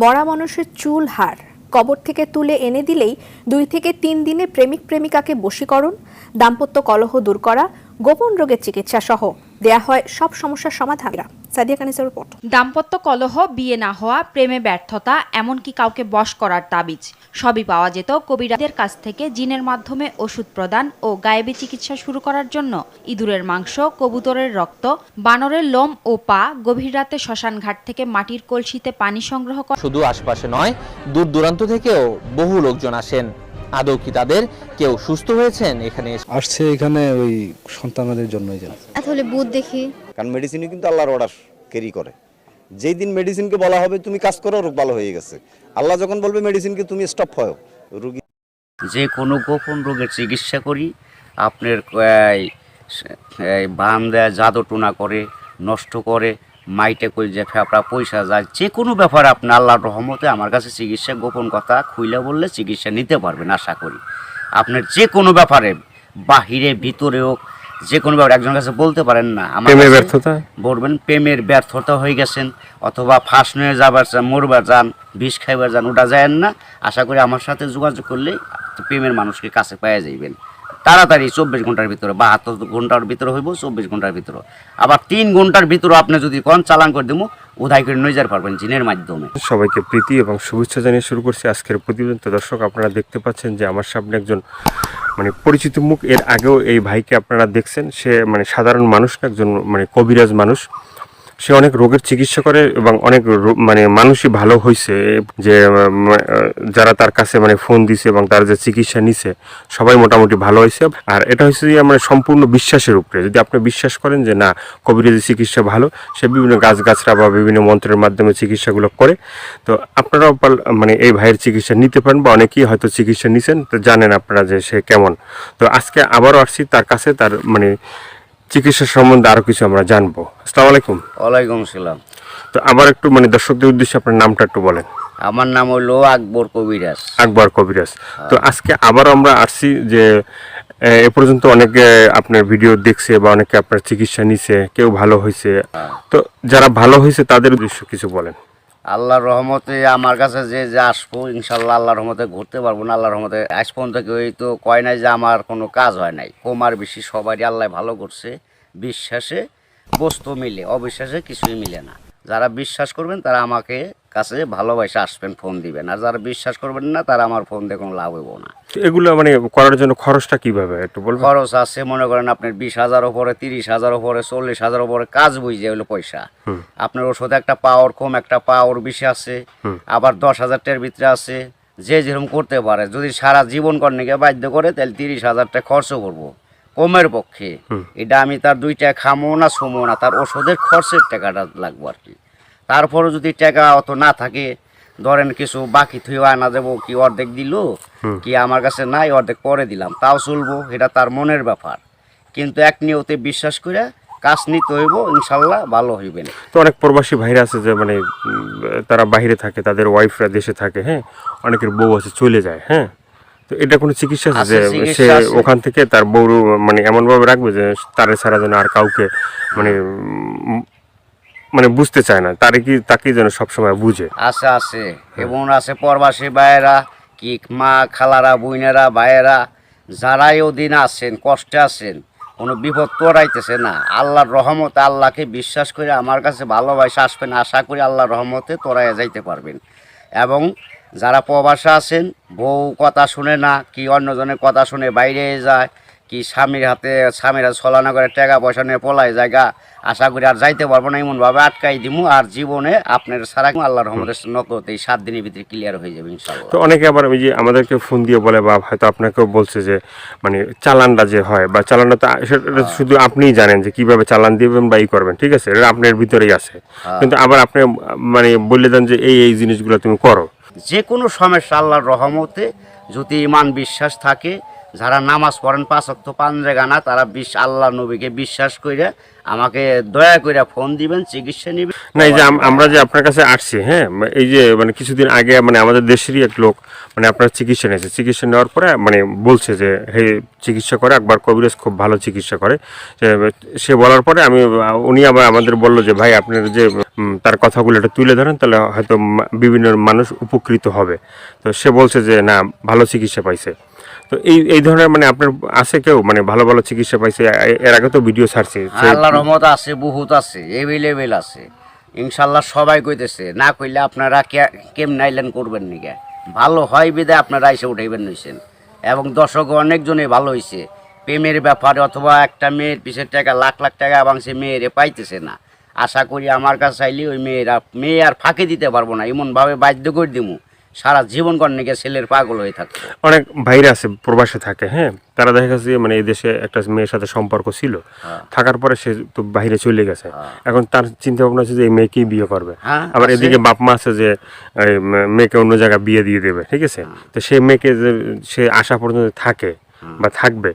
মরা মানুষের চুল হার কবর থেকে তুলে এনে দিলেই 2 থেকে 3 দিনে প্রেমিক প্রেমিকাকে বশীকরণ, দাম্পত্য কলহ দূর করা, গোপন রোগের চিকিৎসা সহ দেয়া হয় সব সমস্যার সমাধান। সাদিয়া কানিসের রিপোর্ট। দাম্পত্য কলহ, বিয়ে না হওয়া, প্রেমে ব্যর্থতা, এমনকি কাউকে বশ করার তাবিজ সবই পাওয়া যেত কবিরাজদের কাছ থেকে। জিনের মাধ্যমে ওষুধ প্রদান ও গায়েবী চিকিৎসা শুরু করার জন্য ইঁদুরের মাংস, কবুতরের রক্ত, বানরের লোম ও পা, গভীর রাতে শ্মশান ঘাট থেকে মাটির কলসিতে পানি সংগ্রহ করা। শুধু আশপাশে নয়, দূর দূরান্ত থেকেও বহু লোকজন আসেন। আদৌ কি তাদের কেউ সুস্থ হয়েছেন এখানে আসছে? এখানে ওই সন্তানদের জন্যই জানা। আসলে বুধ দেখি, কারণ মেডিসিনই কিন্তু আল্লাহর অর্ডার ক্যারি করে। যেই দিন মেডিসিনকে বলা হবে তুমি কাজ করো, রোগ ভালো হয়ে গেছে, আল্লাহ যখন বলবে মেডিসিনকে তুমি স্টপ হও, রোগী যে কোনো গোপন রোগের চিকিৎসা করি। আপনার বান দেয়, জাদু টোনা করে, নষ্ট করে, মাইটে করে যে ফেপড়া পয়সা যায়, যে কোনো ব্যাপারে আপনি আল্লাহর রহমতে আমার কাছে চিকিৎসা, গোপন কথা খুইলা বললে চিকিৎসা নিতে পারবেন। আশা করি আপনার যে কোনো ব্যাপারে, বাহিরে ভিতরেও যে কোনো ব্যাপারে একজনের কাছে বলতে পারেন না আমার ব্যর্থতা বলবেন, প্রেমের ব্যর্থতা হয়ে গেছেন অথবা ফাঁস নিয়ে যাবার চান, মরবার যান, বিষ খাইবার যান, ওটা যায়েন না। আশা করি আমার সাথে যোগাযোগ করলে প্রেমের মানুষকে কাছে পাওয়া যাইবেন তাড়াতাড়ি। 24 ঘন্টার ভিতরে, 72 ঘন্টার ভিতরে হইব, 24 ঘন্টার ভিতরে। আবার 3 ঘন্টার ভিতরে আপনি যদি কোন চালান করে দেবো, উধাই করে নিয়ে যেতে পারবেন জিনের মাধ্যমে। সবাইকে প্রীতি এবং শুভেচ্ছা জানিয়ে শুরু করছি আজকের প্রতিবেদন। তো দর্শক, আপনারা দেখতে পাচ্ছেন যে আমার সামনে একজন পরিচিত মুখ। এর আগেও এই ভাইকে আপনারা দেখছেন। সে সাধারণ মানুষ না, একজন কবিরাজ মানুষ। সে অনেক রোগের চিকিৎসা করে এবং অনেক মানুষই ভালো হয়েছে। যে যারা তার কাছে ফোন দিছে এবং তার যে চিকিৎসা নিছে সবাই মোটামুটি ভালো হয়েছে। আর এটা হচ্ছে যে সম্পূর্ণ বিশ্বাসের উপরে। যদি আপনি বিশ্বাস করেন যে না, কবিরাজি চিকিৎসা ভালো, সে বিভিন্ন গাছগাছরা বা বিভিন্ন মন্ত্রের মাধ্যমে চিকিৎসাগুলো করে, তো আপনারাও এই ভাইয়ের চিকিৎসা নিতে পারেন বা অনেকেই হয়তো চিকিৎসা নিছেন, তো জানেন আপনারা যে সে কেমন। তো আজকে আবারও আসছি তার কাছে, তার চিকিৎসা সম্বন্ধে আরো কিছু আমরা জানবো। আসসালামু আলাইকুম। ওয়ালাইকুম আসসালাম। তো আবার একটু দর্শকদের উদ্দেশ্যে আপনার নামটা একটু বলেন। আমার নাম হলো আকবর কবিরাজ। আকবর কবিরাজ। তো আজকে আবারও আমরা আসছি যে এ পর্যন্ত অনেকে আপনার ভিডিও দেখছে বা অনেকে আপনার চিকিৎসা নিছে, কেউ ভালো হয়েছে। তো যারা ভালো হয়েছে তাদের উদ্দেশ্য কিছু বলেন। আল্লাহর রহমতে আমার কাছে যে আসবো, ইনশাল্লাহ আল্লাহর রহমতে ঘুরতে পারবো না। আল্লাহর রহমতে আজ পর্যন্ত কেউ তো কয় নাই যে আমার কোনো কাজ হয় নাই। কমার বেশি সবারই আল্লাহ ভালো করছে। বিশ্বাসে বস্তু মিলে, অবিশ্বাসে কিছুই মিলে না। যারা বিশ্বাস করবেন তারা আমাকে কাছে ভালোবাসে আসবেন, ফোন দিবেন। আর যারা বিশ্বাস করবেন না তারা আমার ফোন দিয়ে কোনো লাভ হইব না। এগুলো করার জন্য খরচটা কিভাবে একটু বলবেন? খরচ আছে, মনে করেন আপনার 20,000 উপরে, 30,000 উপরে, 40,000 উপরে কাজ বুঝে হলো পয়সা। আপনার ওষুধ একটা পাওয়ার কম, একটা পাওয়ার বেশি আছে, আবার 10,000 টাকার ভিতরে আছে। যে যেরকম করতে পারে। যদি সারা জীবন কর্ণীকে বাধ্য করে তাহলে 30,000 টাকা খরচ করবো কমের পক্ষে। এটা আমি তার 2 টাকা খামো না, ছুমো না, তার ওষুধের খরচের টাকাটা লাগবো আর কি। তারপরে যদি টাকা অত না থাকে, ধরেন কিছু বাকি থুয়ে আনা যাবো, কি অর্ধেক দিল, কি আমার কাছে নাই, অর্ধেক পরে দিলাম, তাও চলবো। এটা তার মনের ব্যাপার। কিন্তু এক নিয়তে বিশ্বাস করে কাজ নিতে হইব, ইনশাল্লাহ ভালো হইবেন। তো অনেক প্রবাসী ভাইরা আছে যে তারা বাইরে থাকে, তাদের ওয়াইফরা দেশে থাকে, হ্যাঁ, অনেকের বউ আছে চলে যায়, হ্যাঁ। তো এটা কোনো চিকিৎসা আছে যে সে ওখান থেকে তার বউ এমন ভাবে রাখবে যে তারে ছাড়া যেন আর কাউকে বুঝতে চায় না, তাকে যেন সবসময় বুঝে? আছে আছে, এবং আছে প্রবাসী ভাইয়েরা, কি মা খালারা, বোনেরা, ভাইয়েরা, যারাই ওদিন আছেন, কষ্টে আছেন, কোনো বিপদ তোরাইতেছে না, আল্লাহর রহমতে আল্লাহকে বিশ্বাস করে আমার কাছে ভালোবাসা আসবেন। আশা করি আল্লাহর রহমতে তোরাইয়া যাইতে পারবেন। এবং যারা প্রবাসে আছেন, বউ কথা শুনে না, কি অন্যজনের কথা শুনে বাইরে যায়, কি স্বামীরা ছলনা করে টাকা পয়সা নিয়ে পলায় জায়গা, আশা করি আর যাইতে পারবো না, এমনভাবে আটকাই দিমু। আর জীবনে আপনার সারা আল্লাহর রহমতের নকল এই 7 দিনের ভিতরে ক্লিয়ার হয়ে যাবে ইনশাআল্লাহ। তো অনেকে আবার ওই যে আমাদেরকে ফোন দিয়ে বলে, বা হয়তো আপনাকেও বলছে যে চালানটা যে হয়, বা চালানটা তো সেটা শুধু আপনিই জানেন যে কিভাবে চালান দিবেন বা করবেন, ঠিক আছে, এটা আপনার ভিতরেই আছে। কিন্তু আবার আপনি বলে দেন যে এই জিনিসগুলো তুমি করো। যে কোনো সমস্যা আল্লাহর রহমতে যদি ইমান বিশ্বাস থাকে, যারা নামাজ পড়েন 5 ওয়াক্ত 5 জায়গা না, তারা আল্লাহ নবীকে বিশ্বাস করে আমাকে দয়া করে ফোন দিবেন, চিকিৎসা নেবেন। না এই যে আমরা যে আপনার কাছে আসছি, হ্যাঁ, এই যে মানে কিছুদিন আগে মানে আমাদের দেশেরই এক লোক মানে আপনার চিকিৎসা নিয়েছে, চিকিৎসা নেওয়ার পরে মানে বলছে যে হে চিকিৎসা করে আকবর কবিরাজ খুব ভালো চিকিৎসা করে। সে বলার পরে উনি আবার আমাদের বললো যে ভাই আপনার যে তার কথাগুলো এটা তুলে ধরেন, তাহলে হয়তো বিভিন্ন মানুষ উপকৃত হবে। তো সে বলছে যে না, ভালো চিকিৎসা পাইছে। তো এই ধরনের মানে আপনার আছে কেউ মানে ভালো ভালো চিকিৎসা পাইছে? এর আগে তো ভিডিও ছাড়ছে। আল্লাহর রহমত আছে, বহুত আছে, এভেলেবেল আছে ইনশাল্লাহ। সবাই কইতেছে, না কইলে আপনারা কেমন আইলেন করবেন নিকে, ভালো হয় বিদায় আপনারা এসে উঠাইবেন নিছেন। এবং দর্শক অনেকজনে ভালো হয়েছে প্রেমের ব্যাপারে, অথবা একটা মেয়ের পিছের টাকা লাখ লাখ টাকা এবং সে মেয়েরে পাইতেছে না। আশা করি আমার কাছে চাইলে ওই মেয়ে আর ফাঁকি দিতে পারবো না, এমনভাবে বাধ্য করে দিমু সারা জীবন কর্ণিকে ছেলের পাগল হয়ে থাকবে। অনেক ভাইরা আছে প্রবাসে থাকে, হ্যাঁ, তারা দেখা গেছে মানে এই দেশে একটা মেয়ের সাথে সম্পর্ক ছিল, থাকার পরে সে তো বাইরে চলে গেছে। এখন তার চিন্তা ভাবনা আছে যে এই মেয়েকেই বিয়ে করবে। আবার এদিকে বাপ মা আছে যে মেয়েকে অন্য জায়গায় বিয়ে দিয়ে দেবে, ঠিক আছে। তো সেই মেয়েকে যে সে আশা পর্যন্ত থাকে বা থাকবে,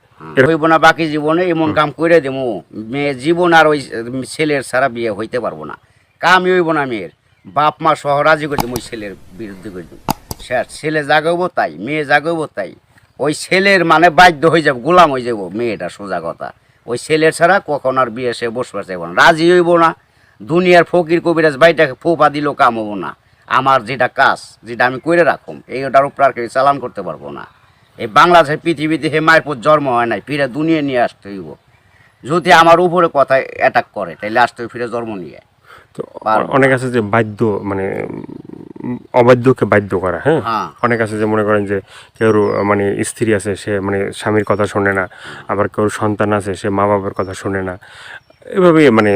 হইব না বাকি জীবনে এমন কাম করে দেবো, মেয়ে জীবন আর ওই ছেলের ছাড়া বিয়ে হইতে পারবো না। কামই হইব না মেয়ের, বাপ মা সহ রাজি করে দেবো, ওই ছেলের বিরুদ্ধে করে দেবো। ছেলে জাগাবো তাই, মেয়ে জাগাবো তাই, ওই ছেলের মানে বাধ্য হয়ে যাবো, গোলাম হয়ে যাবো মেয়েটা, সোজা কথা। ওই ছেলের ছাড়া কখন আর বিয়ে সে বসবার চাইব না, রাজি হইব না। দুনিয়ার ফকির কবিরাজ বাইটাকে ফোপা দিলেও কাম হবো না। আমার যেটা কাজ, যেটা আমি করে রাখুম, এইটার উপর আর কেউ চালান করতে পারবো না। এই বাংলাদেশের পৃথিবীতে হে মায়ের পর জন্ম হয় নাই, ফিরে দুনিয়া নিয়ে আসতে হইব। যদি আমার উপরে কথা অ্যাটাক করে তাহলে আসতে হইব ফিরে জন্ম নিয়ে। তো অনেক আছে যে বাধ্য মানে অবাধ্যকে বাধ্য করা, হ্যাঁ, অনেক আছে যে মনে করেন যে কেউ মানে স্ত্রী আছে, সে মানে স্বামীর কথা শোনে না, আবার কেউ সন্তান আছে সে মা বাবার কথা শোনে না, এভাবে মানে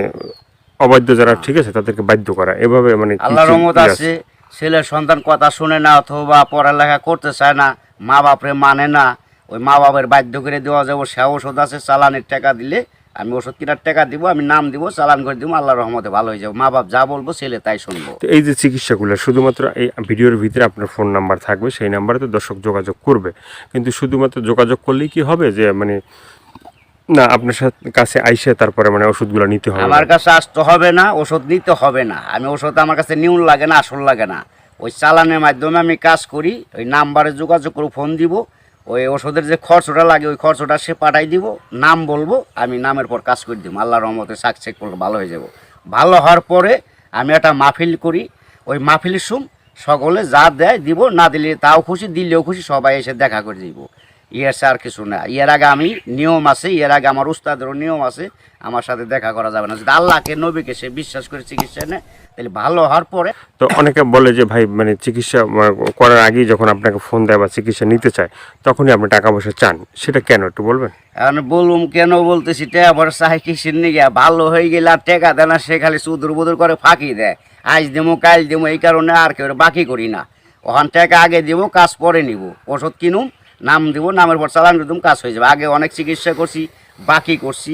অবাধ্য যারা, ঠিক আছে, তাদেরকে বাধ্য করা, এভাবে মানে আল্লাহর রহমত আছে। ছেলের সন্তান কথা শুনে না, অথবা পড়ালেখা করতে চায় না, মা বাপরে মানে না, ওই মা বাপের বাধ্য করে দেওয়া যাবো। সে ওষুধ আছে, চালানের টাকা দিলে আমি ওষুধ কেনার টাকা দিব, আমি নাম দিব, চালান করে দিব, আল্লাহর রহমতে ভালো হয়ে যাবো। মা বাপ যা বলবো ছেলে তাই শুনবো। তো এই যে চিকিৎসাগুলো শুধুমাত্র এই ভিডিওর ভিতরে আপনার ফোন নাম্বার থাকবে, সেই নাম্বারে তো দর্শক যোগাযোগ করবে। কিন্তু শুধুমাত্র যোগাযোগ করলেই কি হবে যে মানে না আপনার কাছে আইসে তারপরে মানে ওষুধগুলো নিতে হবে? আমার কাছে আসতে হবে না, ওষুধ নিতে হবে না। আমি ওষুধ আমার কাছে নিউন লাগে না, আসল লাগে না। ওই চালানের মাধ্যমে আমি কাজ করি, ওই নাম্বারে যোগাযোগ করে ফোন দিব, ওই ওষুধের যে খরচটা লাগে ওই খরচটা সে পাঠাই দিব, নাম বলবো, আমি নামের পর কাজ করে দিব। আল্লাহর রহমতে সাকসেস করলে ভালো হয়ে যাব। ভালো হওয়ার পরে আমি একটা মাহফিল করি, ওই মাহফিলের সুম সকলে যা দেয় দিব, না দিলে তাও খুশি, দিলেও খুশি, সবাই এসে দেখা করে দিব। ইয়ের আর কিছু না। এর আগে আমি নিয়ম আছে, এর আগে আমার উস্তাদেরও নিয়ম আছে, আমার সাথে দেখা করা যাবে না। যদি আল্লাহকে নবীকে সে বিশ্বাস করে চিকিৎসা নেয় তাহলে ভালো হওয়ার পরে। তো অনেকে বলে যে ভাই মানে চিকিৎসা করার আগেই যখন আপনাকে ফোন দেয় বা চিকিৎসা নিতে চায় তখনই আপনি টাকা পয়সা চান, সেটা কেন একটু বলবেন? এখন বলুম কেন বলতেছি, টাকা পয়সা চাই কিসের নিয়ে, ভালো হয়ে গেলে আর টাকা দেয় না, সে খালি সুদুর বুদুর করে ফাঁকি দেয়, আজ দেবো কাল দেবো, এই কারণে আর কেউ বাকি করি না। ওখান টাকা আগে দিব, কাজ পরে নিব, ওষুধ কিনুম, নাম দিব, নামের পর চালান করে দিম, কাজ হয়ে যাবে। আগে অনেক চিকিৎসা করছি, বাকি করছি,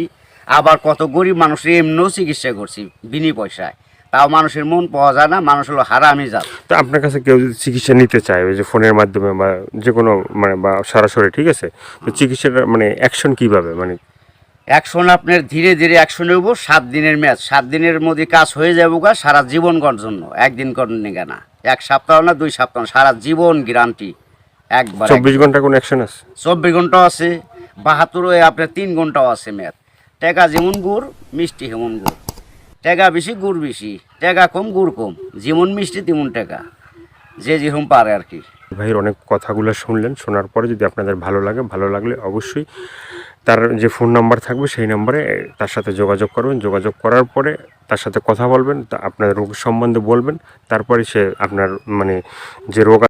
আবার কত গরিব মানুষের এমনিও চিকিৎসা করছি বিনি পয়সায়, তাও মানুষের মন পাওয়া যায় না, মানুষ হলো হারামি জাত। তো আপনার কাছে কেউ যদি চিকিৎসা নিতে চায় ওই যে ফোনের মাধ্যমে বা যে কোনো মানে বা সরাসরি, ঠিক আছে, তো চিকিৎসাটা মানে অ্যাকশন কীভাবে মানে? অ্যাকশন আপনার ধীরে ধীরে অ্যাকশন হইব। 7 দিনের ম্যাচ, 7 দিনের মধ্যে কাজ হয়ে যাবো গা, সারা জীবন করার জন্য। একদিন করেন না, 1 সপ্তাহ না 2 সপ্তাহ, সারা জীবন গ্যারান্টি একবার। 24 ঘন্টা কোনো অ্যাকশন আছে? 24 ঘন্টাও আছে, 72 আপনার 3 ঘন্টাও আছে ম্যাচ। টাকা যেমন গুড়, মিষ্টি হেমন গুড়, টাকা বেশি গুড় বেশি, টাকা কম গুড় কম, যেমন মিষ্টি তেমন টাকা, যে যেরকম পারে আর কি। ভাইয়ের অনেক কথাগুলো শুনলেন, শোনার পরে যদি আপনাদের ভালো লাগে, ভালো লাগলে অবশ্যই তার যে ফোন নাম্বার থাকবে সেই নাম্বারে তার সাথে যোগাযোগ করবেন। যোগাযোগ করার পরে তার সাথে কথা বলবেন, তা আপনার রোগ সম্বন্ধে বলবেন, তারপরে সে আপনার মানে যে রোগ